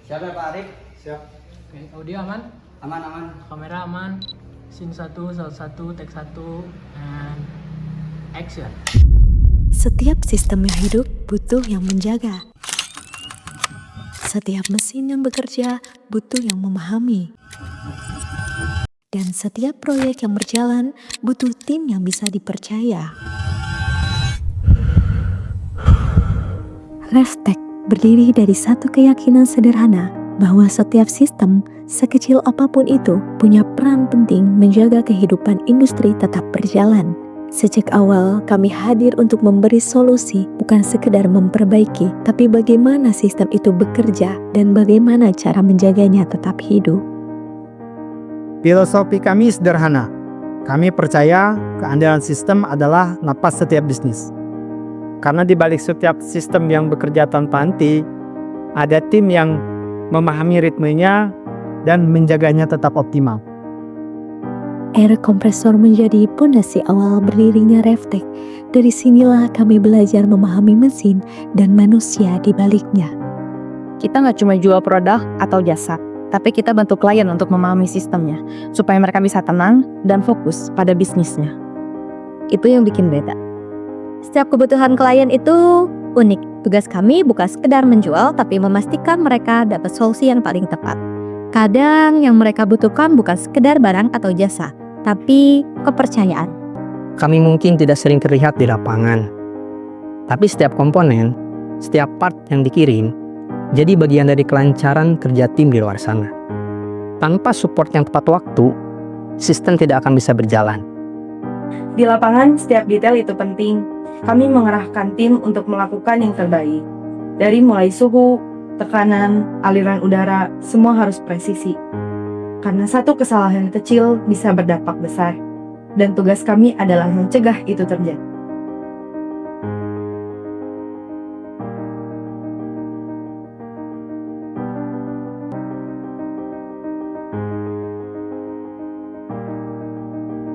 Siap ya Pak Arif? Siap. Oke, audio aman? Aman, aman. Kamera aman. Scene 1, shot 1, take 1, and action. Setiap sistem yang hidup butuh yang menjaga. Setiap mesin yang bekerja butuh yang memahami. Dan setiap proyek yang berjalan butuh tim yang bisa dipercaya. Revtech berdiri dari satu keyakinan sederhana bahwa setiap sistem, sekecil apapun itu, punya peran penting menjaga kehidupan industri tetap berjalan. Sejak awal kami hadir untuk memberi solusi, bukan sekedar memperbaiki, tapi bagaimana sistem itu bekerja dan bagaimana cara menjaganya tetap hidup. Filosofi kami sederhana. Kami percaya keandalan sistem adalah napas setiap bisnis. Karena di balik setiap sistem yang bekerja tanpa henti, ada tim yang memahami ritmenya dan menjaganya tetap optimal. Air kompresor menjadi pondasi awal berdirinya Revtech. Dari sinilah kami belajar memahami mesin dan manusia di baliknya. Kita nggak cuma jual produk atau jasa, tapi kita bantu klien untuk memahami sistemnya, supaya mereka bisa tenang dan fokus pada bisnisnya. Itu yang bikin beda. Setiap kebutuhan klien itu unik. Tugas kami bukan sekedar menjual, tapi memastikan mereka dapat solusi yang paling tepat. Kadang yang mereka butuhkan bukan sekedar barang atau jasa, tapi kepercayaan. Kami mungkin tidak sering terlihat di lapangan, tapi setiap komponen, setiap part yang dikirim, jadi bagian dari kelancaran kerja tim di luar sana. Tanpa support yang tepat waktu, sistem tidak akan bisa berjalan. Di lapangan, setiap detail itu penting. Kami mengerahkan tim untuk melakukan yang terbaik. Dari mulai suhu, tekanan, aliran udara, semua harus presisi. Karena satu kesalahan kecil bisa berdampak besar. Dan tugas kami adalah mencegah itu terjadi.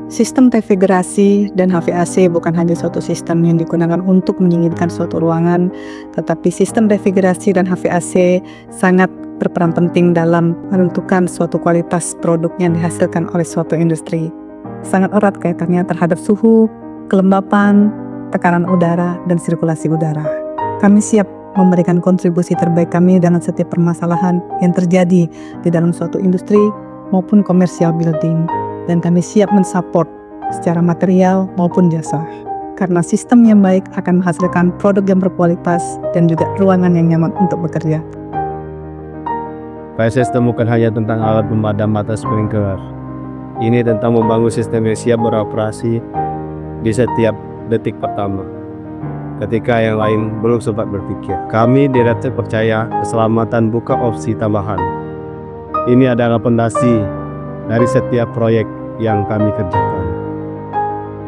Sistem refrigerasi dan HVAC bukan hanya suatu sistem yang digunakan untuk mendinginkan suatu ruangan, tetapi sistem refrigerasi dan HVAC sangat berperan penting dalam menentukan suatu kualitas produk yang dihasilkan oleh suatu industri. Sangat erat kaitannya terhadap suhu, kelembapan, tekanan udara, dan sirkulasi udara. Kami siap memberikan kontribusi terbaik kami dalam setiap permasalahan yang terjadi di dalam suatu industri maupun commercial building. Dan kami siap mensupport secara material maupun jasa. Karena sistem yang baik akan menghasilkan produk yang berkualitas dan juga ruangan yang nyaman untuk bekerja. Sistem bukan hanya tentang alat pemadam atau sprinkler. Ini tentang membangun sistem yang siap beroperasi di setiap detik pertama, ketika yang lain belum sempat berpikir. Kami di Revtech percaya keselamatan bukan opsi tambahan. Ini adalah fondasi dari setiap proyek yang kami kerjakan.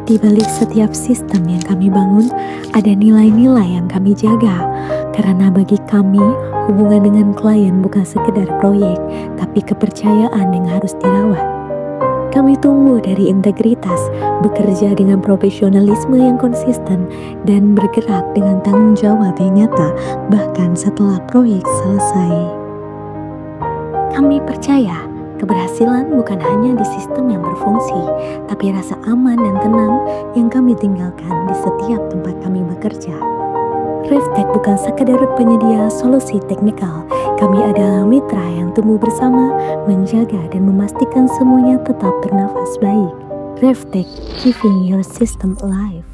Di balik setiap sistem yang kami bangun, ada nilai-nilai yang kami jaga. Karena bagi kami, hubungan dengan klien bukan sekedar proyek, tapi kepercayaan yang harus dirawat. Kami tumbuh dari integritas, bekerja dengan profesionalisme yang konsisten, dan bergerak dengan tanggung jawab yang nyata, bahkan setelah proyek selesai. Kami percaya keberhasilan bukan hanya di sistem yang berfungsi, tapi rasa aman dan tenang yang kami tinggalkan di setiap tempat kami bekerja. Revtech bukan sekedar penyedia solusi teknikal, kami adalah mitra yang tumbuh bersama, menjaga dan memastikan semuanya tetap bernafas baik. Revtech, keeping your system alive.